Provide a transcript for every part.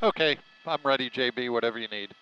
Okay, I'm ready, JB, whatever you need.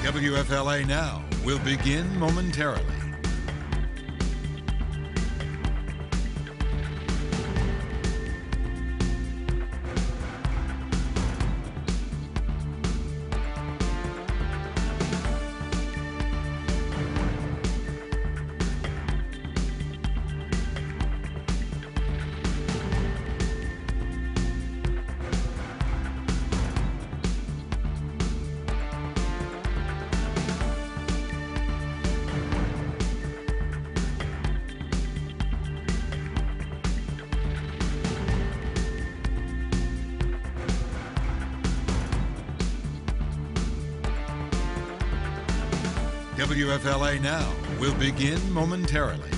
WFLA Now will begin momentarily. WFLA Now will begin momentarily.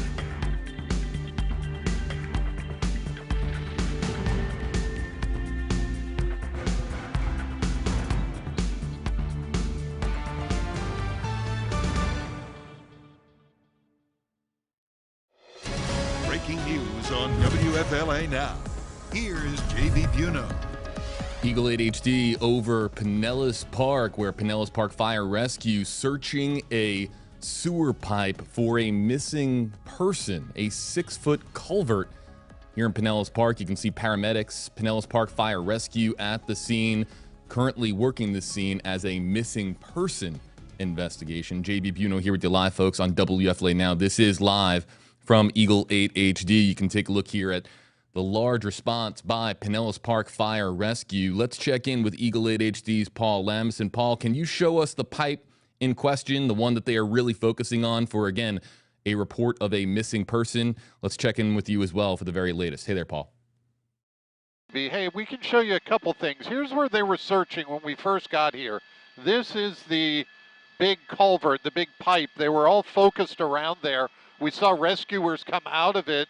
Breaking news on WFLA Now. Here's JB Biunno. Eagle 8 HD over Pinellas Park, where Pinellas Park Fire Rescue searching a sewer pipe for a missing person, a 6-foot culvert here in Pinellas Park. You can see paramedics, Pinellas Park Fire Rescue at the scene, currently working the scene as a missing person investigation. JB Biunno here with you live, folks, on WFLA Now. This is live from Eagle 8 HD. You can take a look here at the large response by Pinellas Park Fire Rescue. Let's check in with Eagle 8 HD's Paul Lamson. Paul, can you show us the pipe in question, the one that they are really focusing on for, again, a report of a missing person? Let's check in with you as well for the very latest. Hey there, Paul. Hey, we can show you a couple things. Here's where they were searching when we first got here. This is the big culvert, the big pipe. They were all focused around there. We saw rescuers come out of it,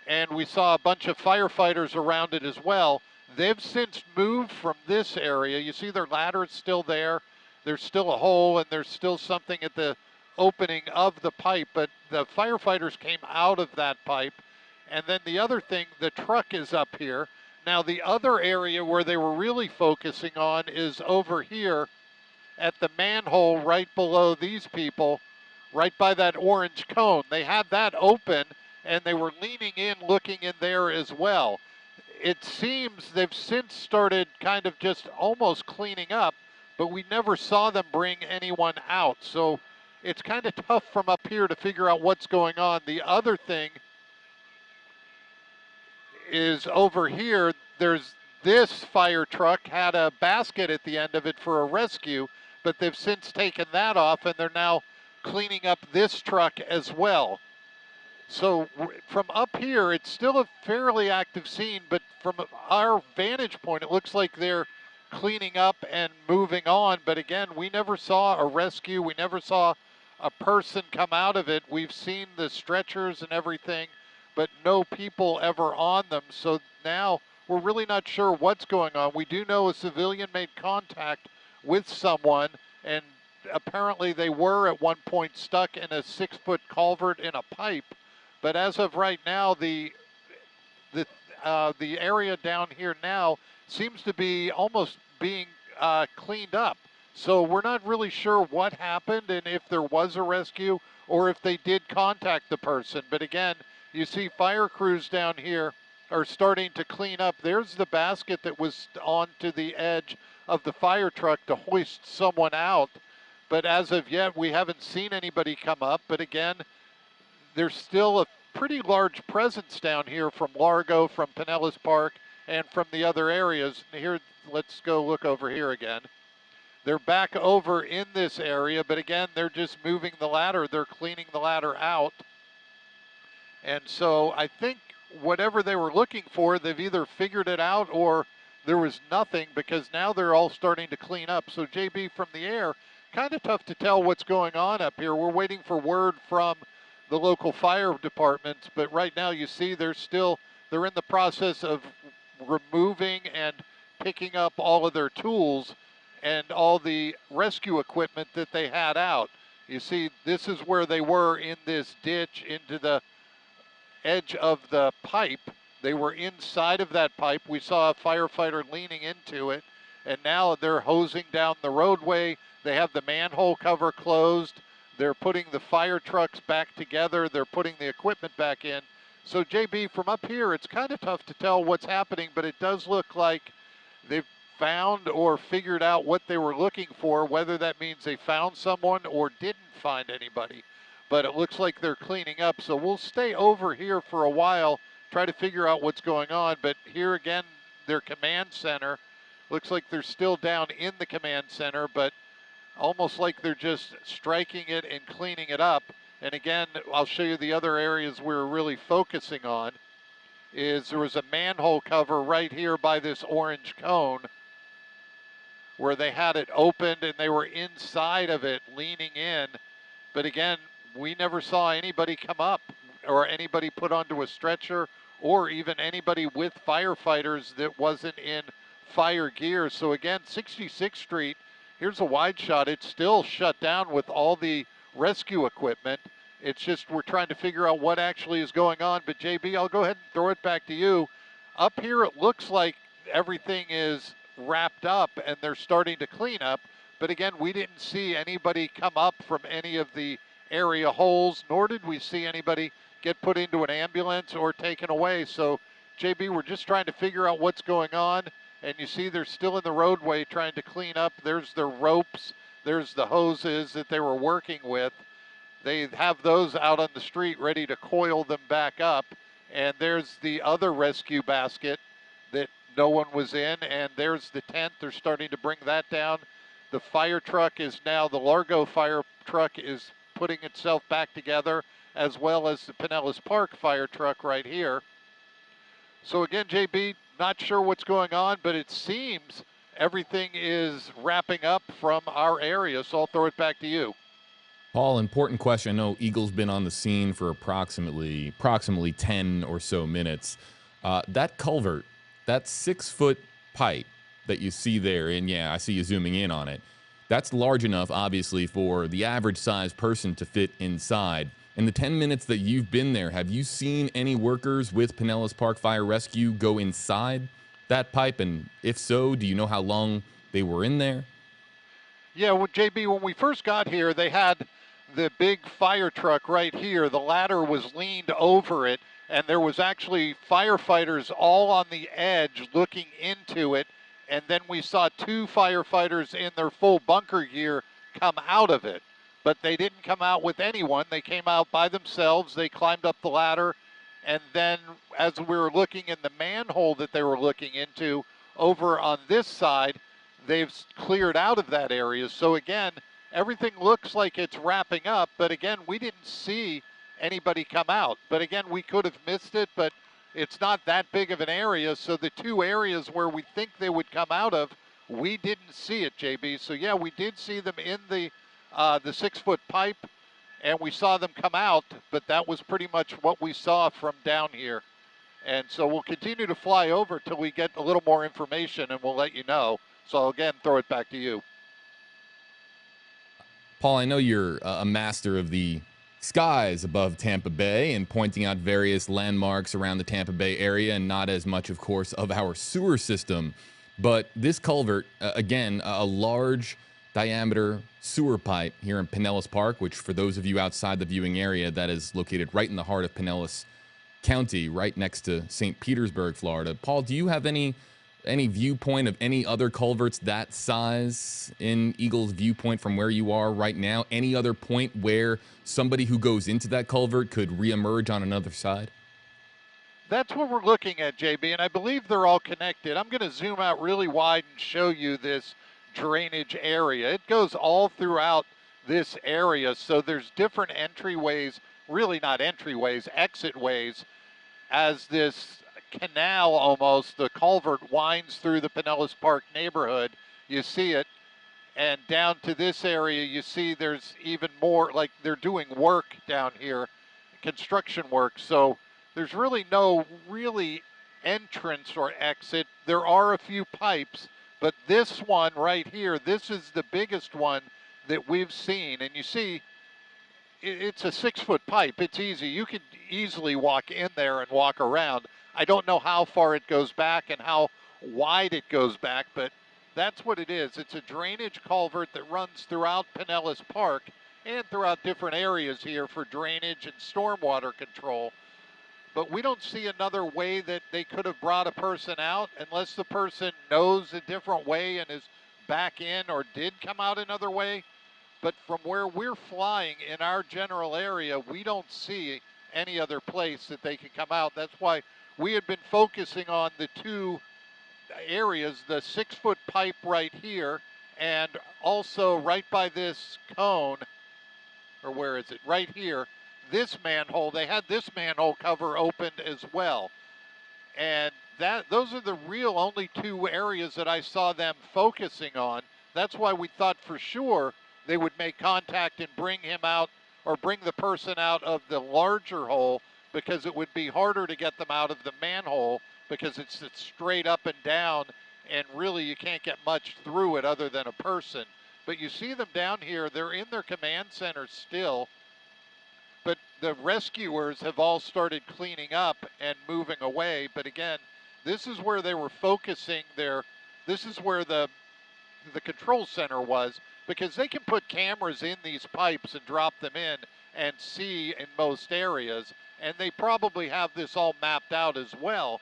and we saw a bunch of firefighters around it as well. They've since moved from this area. You see their ladder is still there. There's still a hole, and there's still something at the opening of the pipe, but the firefighters came out of that pipe. And then the other thing, the truck is up here. Now, the other area where they were really focusing on is over here at the manhole right below these people, right by that orange cone. They had that open, and they were leaning in, looking in there as well. It seems they've since started kind of just almost cleaning up, but we never saw them bring anyone out. So it's kind of tough from up here to figure out what's going on. The other thing is over here, there's this fire truck had a basket at the end of it for a rescue. but they've since taken that off, and they're now cleaning up this truck as well. So from up here, it's still a fairly active scene, but from our vantage point, it looks like they're cleaning up and moving on. But again, we never saw a rescue. We never saw a person come out of it. We've seen the stretchers and everything, but no people ever on them. So now we're really not sure what's going on. We do know a civilian made contact with someone, and apparently they were at one point stuck in a 6-foot culvert in a pipe. But as of right now, the area down here now seems to be almost being cleaned up. So we're not really sure what happened and if there was a rescue or if they did contact the person. But again, you see fire crews down here are starting to clean up. There's the basket that was onto the edge of the fire truck to hoist someone out. But as of yet, we haven't seen anybody come up. But again, there's still a pretty large presence down here from Largo, from Pinellas Park, and from the other areas. Here, let's go look over here again. They're back over in this area, but again, they're just moving the ladder. They're cleaning the ladder out. And so I think whatever they were looking for, they've either figured it out or there was nothing, because now they're all starting to clean up. So JB, from the air, kind of tough to tell what's going on up here. We're waiting for word from the local fire departments, but right now you see they're in the process of removing and picking up all of their tools and all the rescue equipment that they had out. You see, this is where they were, in this ditch into the edge of the pipe. They were inside of that pipe. We saw a firefighter leaning into it, and now they're hosing down the roadway. They have the manhole cover closed. They're putting the fire trucks back together. They're putting the equipment back in. So JB, from up here, it's kind of tough to tell what's happening, but it does look like they've found or figured out what they were looking for, whether that means they found someone or didn't find anybody. But it looks like they're cleaning up. So we'll stay over here for a while, try to figure out what's going on. But here again, their command center, looks like they're still down in the command center, but almost like they're just striking it and cleaning it up. And again, I'll show you the other areas we're really focusing on. Is there was a manhole cover right here by this orange cone where they had it opened and they were inside of it leaning in. But again, we never saw anybody come up or anybody put onto a stretcher or even anybody with firefighters that wasn't in fire gear. So again, 66th Street, here's a wide shot. It's still shut down with all the rescue equipment. It's just we're trying to figure out what actually is going on. But JB, I'll go ahead and throw it back to you. Up here, it looks like everything is wrapped up and they're starting to clean up. But again, we didn't see anybody come up from any of the area holes, nor did we see anybody get put into an ambulance or taken away. So JB, we're just trying to figure out what's going on. And you see they're still in the roadway trying to clean up. There's the ropes, there's the hoses that they were working with. They have those out on the street ready to coil them back up. And there's the other rescue basket that no one was in. And there's the tent. They're starting to bring that down. The fire truck is now, the Largo fire truck is putting itself back together, as well as the Pinellas Park fire truck right here. So again, JB, not sure what's going on, but it seems everything is wrapping up from our area. So I'll throw it back to you. Paul, important question. I know Eagle's been on the scene for approximately 10 or so minutes. That culvert, that 6-foot pipe that you see there, and yeah, I see you zooming in on it, that's large enough, obviously, for the average sized person to fit inside. In the 10 minutes that you've been there, have you seen any workers with Pinellas Park Fire Rescue go inside that pipe? And if so, do you know how long they were in there? Yeah, well, JB, when we first got here, they had the big fire truck right here. The ladder was leaned over it, and there was actually firefighters all on the edge looking into it. And then we saw 2 firefighters in their full bunker gear come out of it. But they didn't come out with anyone. They came out by themselves. They climbed up the ladder. And then as we were looking in the manhole that they were looking into over on this side, they've cleared out of that area. So again, everything looks like it's wrapping up, but again, we didn't see anybody come out. But again, we could have missed it, but it's not that big of an area. So the two areas where we think they would come out of, we didn't see it, JB. So yeah, we did see them in the 6-foot pipe, and we saw them come out, but that was pretty much what we saw from down here. And so we'll continue to fly over till we get a little more information, and we'll let you know. So I'll again throw it back to you. Paul, I know you're a master of the skies above Tampa Bay and pointing out various landmarks around the Tampa Bay area, and not as much, of course, of our sewer system. But this culvert, again, a large diameter sewer pipe here in Pinellas Park, which for those of you outside the viewing area, that is located right in the heart of Pinellas County, right next to St. Petersburg, Florida. Paul, do you have any viewpoint of any other culverts that size in Eagle's viewpoint from where you are right now? Any other point where somebody who goes into that culvert could reemerge on another side? That's what we're looking at, JB, and I believe they're all connected. I'm going to zoom out really wide and show you this drainage area. It goes all throughout this area, so there's different entryways, really not entryways, exit ways, as this canal almost, the culvert winds through the Pinellas Park neighborhood. You see it, and down to this area you see there's even more, like they're doing work down here, construction work. So there's really no entrance or exit. There are a few pipes, but this one right here, this is the biggest one that we've seen. And you see, it's a 6-foot pipe. It's easy. You could easily walk in there and walk around. I don't know how far it goes back and how wide it goes back, but that's what it is. It's a drainage culvert that runs throughout Pinellas Park and throughout different areas here for drainage and stormwater control. But we don't see another way that they could have brought a person out unless the person knows a different way and is back in or did come out another way. But from where we're flying in our general area, we don't see any other place that they can come out. That's why we had been focusing on the two areas, the 6-foot pipe right here, and also right by this cone, or where is it? Right here, this manhole. They had this manhole cover opened as well. And those are the real only two areas that I saw them focusing on. That's why we thought for sure they would make contact and bring him out, or bring the person out of the larger hole, because it would be harder to get them out of the manhole because it's straight up and down, and really you can't get much through it other than a person. But you see them down here, they're in their command center still, but the rescuers have all started cleaning up and moving away. But again, this is where they were focusing this is where the control center was, because they can put cameras in these pipes and drop them in and see in most areas, and they probably have this all mapped out as well.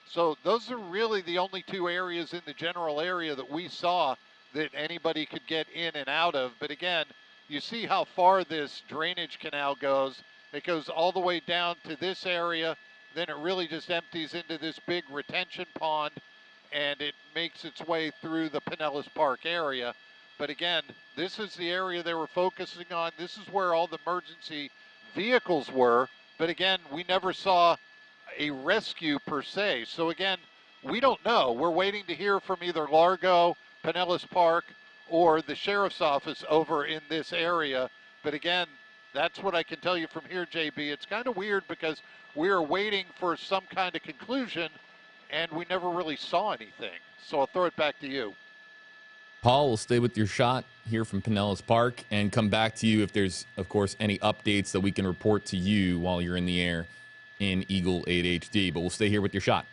So those are really the only two areas in the general area that we saw that anybody could get in and out of. But again, you see how far this drainage canal goes. It goes all the way down to this area, then it really just empties into this big retention pond, and it makes its way through the Pinellas Park area. But again, this is the area they were focusing on. This is where all the emergency vehicles were. But again, we never saw a rescue per se. So again, we don't know. We're waiting to hear from either Largo, Pinellas Park, or the sheriff's office over in this area. But again, that's what I can tell you from here, JB. It's kind of weird because we are waiting for some kind of conclusion, and we never really saw anything. So I'll throw it back to you. Paul, we'll stay with your shot here from Pinellas Park and come back to you if there's, of course, any updates that we can report to you while you're in the air in Eagle 8 HD. But we'll stay here with your shot.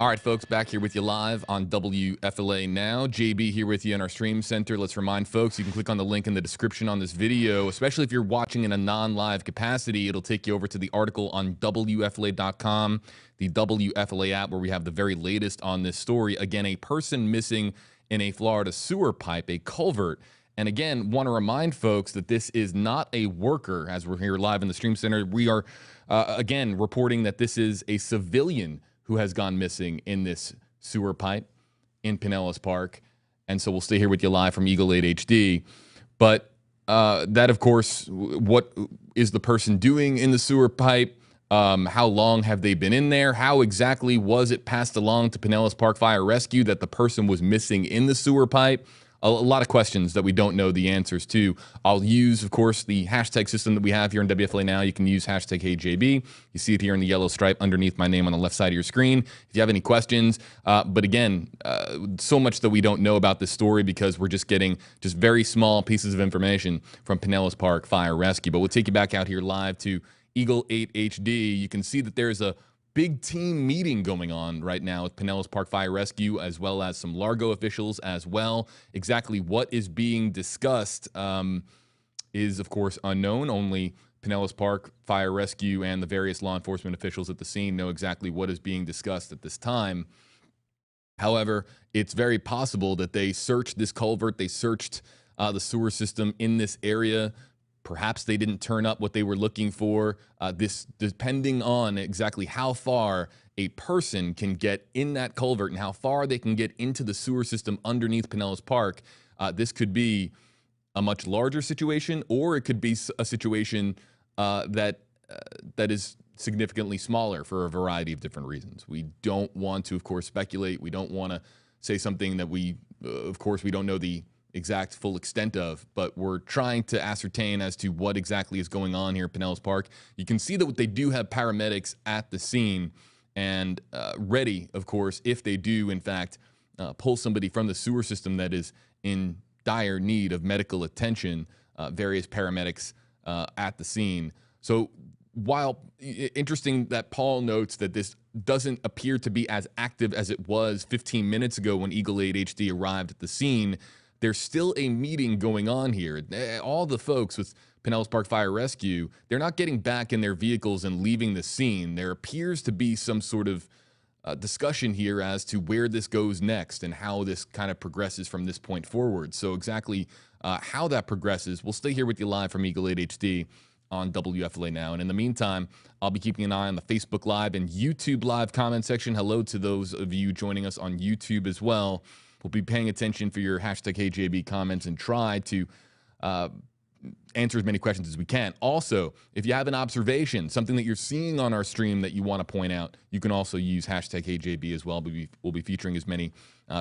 All right, folks, back here with you live on WFLA Now. JB here with you in our stream center. Let's remind folks, you can click on the link in the description on this video, especially if you're watching in a non-live capacity. It'll take you over to the article on WFLA.com, the WFLA app, where we have the very latest on this story. Again, a person missing in a Florida sewer pipe, a culvert. And again, want to remind folks that this is not a worker. As we're here live in the stream center, we are, again, reporting that this is a civilian who has gone missing in this sewer pipe. in Pinellas Park. And so we'll stay here with you live from Eagle 8 HD. But that, of course, what is the person doing in the sewer pipe? How long have they been in there? How exactly was it passed along to Pinellas Park Fire Rescue that the person was missing in the sewer pipe? A lot of questions that we don't know the answers to. I'll use, of course, the hashtag system that we have here in WFLA Now. You can use hashtag HeyJB. You see it here in the yellow stripe underneath my name on the left side of your screen. If you have any questions, but again, so much that we don't know about this story because we're just getting just very small pieces of information from Pinellas Park Fire Rescue. But we'll take you back out here live to Eagle 8 HD. You can see that there's a big team meeting going on right now with Pinellas Park Fire Rescue, as well as some Largo officials as well. Exactly what is being discussed is, of course, unknown. Only Pinellas Park Fire Rescue and the various law enforcement officials at the scene know exactly what is being discussed at this time. However, it's very possible that they searched this culvert, they searched the sewer system in this area. Perhaps they didn't turn up what they were looking for. This depending on exactly how far a person can get in that culvert and how far they can get into the sewer system underneath Pinellas Park. This could be a much larger situation, or it could be a situation that is significantly smaller for a variety of different reasons. We don't want to, of course, speculate. We don't want to say something that we don't know the exact full extent of, but we're trying to ascertain as to what exactly is going on here at Pinellas Park. You can see that they do have paramedics at the scene and ready, of course, if they do, in fact, pull somebody from the sewer system that is in dire need of medical attention, various paramedics at the scene. So while interesting that Paul notes that this doesn't appear to be as active as it was 15 minutes ago when Eagle 8 HD arrived at the scene, there's still a meeting going on here. All the folks with Pinellas Park Fire Rescue, they're not getting back in their vehicles and leaving the scene. There appears to be some sort of discussion here as to where this goes next and how this kind of progresses from this point forward. So exactly how that progresses, we'll stay here with you live from Eagle 8 HD on WFLA Now. And in the meantime, I'll be keeping an eye on the Facebook Live and YouTube Live comment section. Hello to those of you joining us on YouTube as well. We'll be paying attention for your hashtag HeyJB comments and try to answer as many questions as we can. Also, if you have an observation, something that you're seeing on our stream that you want to point out, you can also use hashtag HeyJB as well. We'll be featuring as many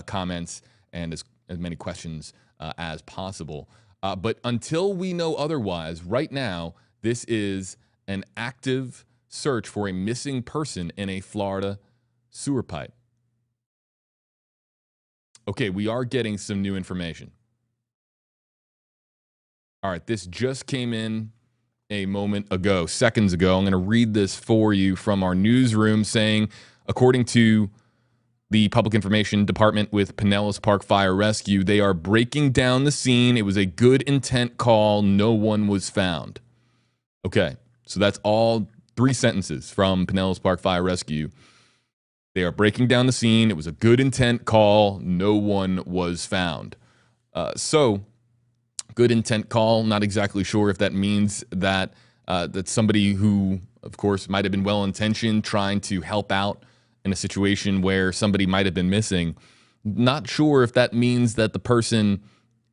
comments and as many questions as possible. But until we know otherwise, right now, this is an active search for a missing person in a Florida sewer pipe. Okay, we are getting some new information. All right, this just came in a moment ago, seconds ago. I'm going to read this for you from our newsroom saying, according to the Public Information Department with Pinellas Park Fire Rescue, they are breaking down the scene. It was a good intent call. No one was found. Okay, so that's all 3 sentences from Pinellas Park Fire Rescue. They are breaking down the scene. It was a good intent call. No one was found. So, good intent call. Not exactly sure if that means that that's somebody who, of course, might have been well-intentioned, trying to help out in a situation where somebody might have been missing. Not sure if that means that the person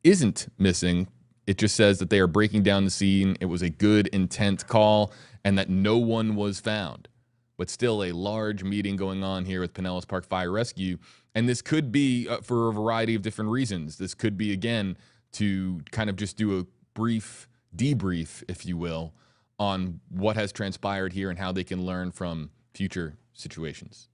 isn't missing. It just says that they are breaking down the scene. It was a good intent call and that no one was found. But still a large meeting going on here with Pinellas Park Fire Rescue. And this could be for a variety of different reasons. This could be, again, to kind of just do a brief debrief, if you will, on what has transpired here and how they can learn from future situations.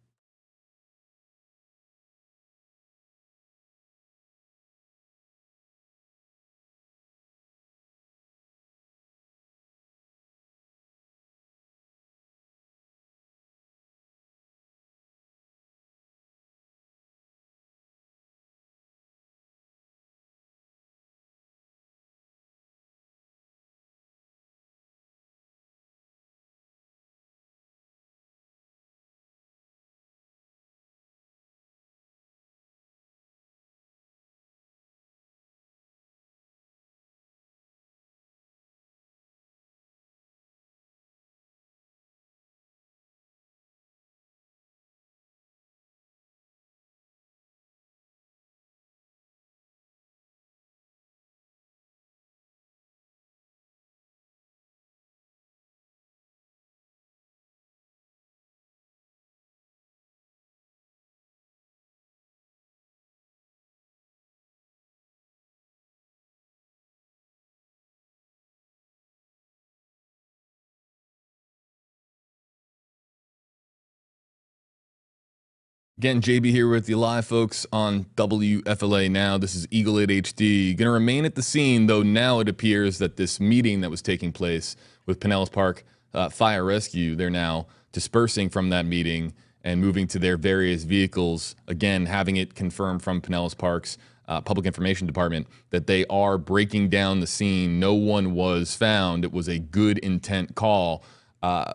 Again, JB here with you live, folks, on WFLA Now. This is Eagle 8 HD. Going to remain at the scene, though now it appears that this meeting that was taking place with Pinellas Park Fire Rescue, they're now dispersing from that meeting and moving to their various vehicles. Again, having it confirmed from Pinellas Park's Public Information Department that they are breaking down the scene. No one was found. It was a good intent call,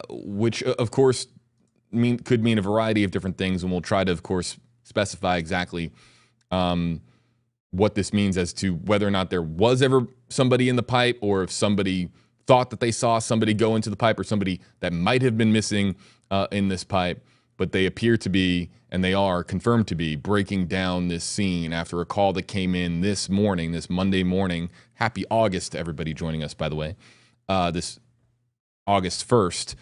which, of course, could mean a variety of different things, and we'll try to, of course, specify exactly what this means as to whether or not there was ever somebody in the pipe, or if somebody thought that they saw somebody go into the pipe, or somebody that might have been missing in this pipe. But they appear to be, and they are confirmed to be, breaking down this scene after a call that came in this morning, this Monday morning. Happy August to everybody joining us, by the way, this August 1st.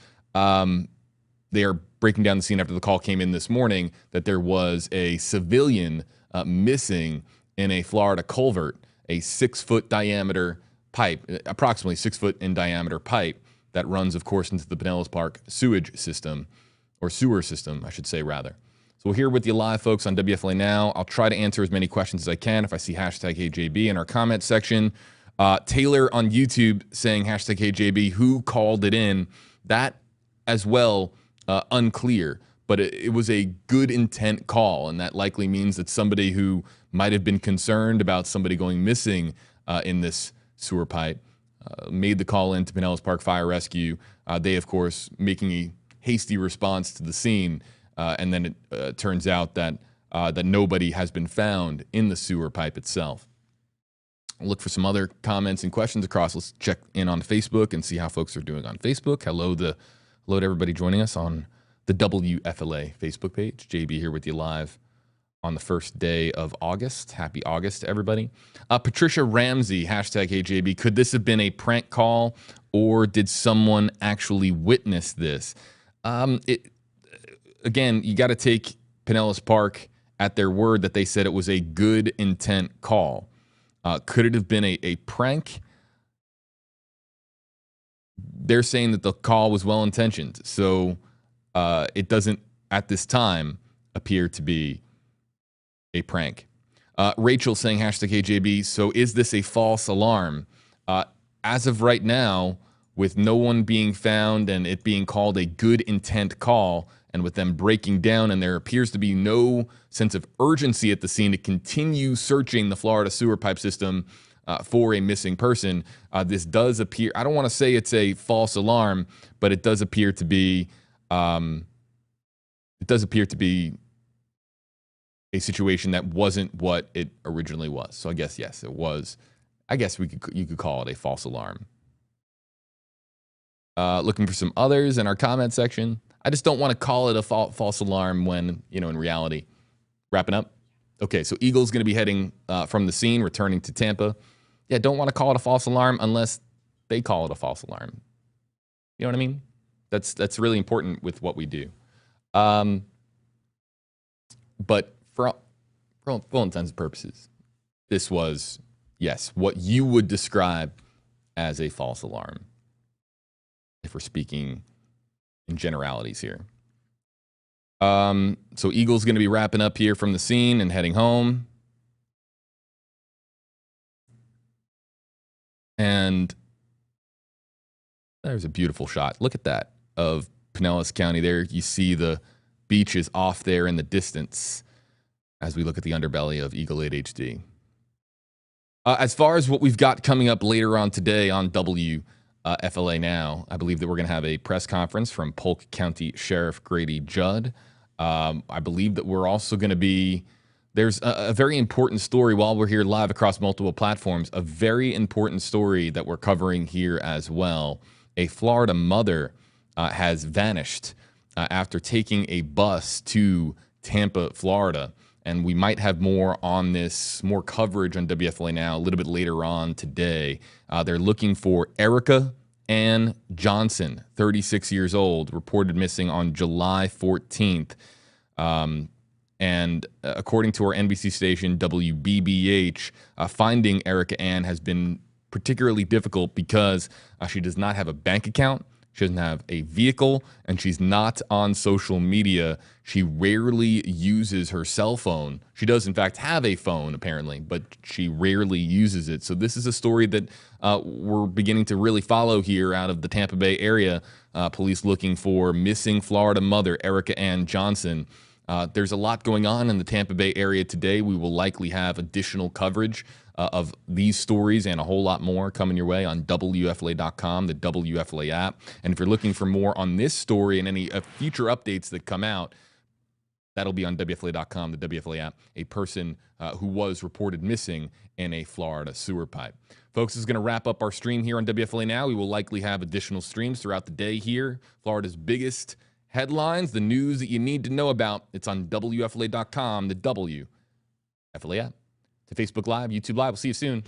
They are breaking down the scene after the call came in this morning that there was a civilian missing in a Florida culvert, a 6-foot diameter pipe, approximately 6 foot in diameter pipe that runs, of course, into the Pinellas Park sewage system, or sewer system, I should say, rather. So we're here with you live, folks, on WFLA Now. I'll try to answer as many questions as I can if I see hashtag HeyJB in our comment section. Taylor on YouTube saying hashtag HeyJB, who called it in? That as well, unclear, but it was a good intent call, and that likely means that somebody who might have been concerned about somebody going missing in this sewer pipe made the call in to Pinellas Park Fire Rescue. They, of course, making a hasty response to the scene, and then it turns out that that nobody has been found in the sewer pipe itself. I'll look for some other comments and questions across. Let's check in on Facebook and see how folks are doing on Facebook. Hello to everybody joining us on the WFLA Facebook page. JB here with you live on the first day of August. Happy August to everybody. Patricia Ramsey, hashtag HeyJB. Could this have been a prank call, or did someone actually witness this? Again, you got to take Pinellas Park at their word that they said it was a good intent call. Could it have been a prank? They're saying that the call was well-intentioned, so it doesn't, at this time, appear to be a prank. Rachel saying hashtag HeyJB, so is this a false alarm? As of right now, with no one being found and it being called a good intent call, and with them breaking down, and there appears to be no sense of urgency at the scene to continue searching the Florida sewer pipe system for a missing person, this does appear, I don't want to say it's a false alarm, but it does appear to be a situation that wasn't what it originally was. So I guess, yes, it was. I guess you could call it a false alarm. Looking for some others in our comment section. I just don't want to call it a false alarm when, in reality. Wrapping up. Okay, so Eagle's going to be heading from the scene, returning to Tampa. Yeah, don't want to call it a false alarm unless they call it a false alarm. You know what I mean? That's really important with what we do. But for all intents and purposes, this was, yes, what you would describe as a false alarm, if we're speaking in generalities here. So Eagle's going to be wrapping up here from the scene and heading home. And there's a beautiful shot. Look at that of Pinellas County there. You see the beach is off there in the distance as we look at the underbelly of Eagle 8 HD. As far as what we've got coming up later on today on WFLA Now, I believe that we're going to have a press conference from Polk County Sheriff Grady Judd. I believe that we're also going to be, there's a very important story while we're here live across multiple platforms, a very important story that we're covering here as well. A Florida mother has vanished after taking a bus to Tampa, Florida. And we might have more on this, more coverage on WFLA Now a little bit later on today. They're looking for Erica Ann Johnson, 36 years old, reported missing on July 14th. And according to our NBC station, WBBH, finding Erica Ann has been particularly difficult because she does not have a bank account. She doesn't have a vehicle, and she's not on social media. She rarely uses her cell phone. She does, in fact, have a phone, apparently, but she rarely uses it. So this is a story that we're beginning to really follow here out of the Tampa Bay area. Police looking for missing Florida mother, Erica Ann Johnson. There's a lot going on in the Tampa Bay area today. We will likely have additional coverage of these stories and a whole lot more coming your way on WFLA.com, the WFLA app. And if you're looking for more on this story and any future updates that come out, that'll be on WFLA.com, the WFLA app, a person who was reported missing in a Florida sewer pipe. Folks, this is going to wrap up our stream here on WFLA Now. We will likely have additional streams throughout the day here. Florida's biggest headlines, the news that you need to know about, it's on WFLA.com, the WFLA app. To Facebook Live, YouTube Live. We'll see you soon.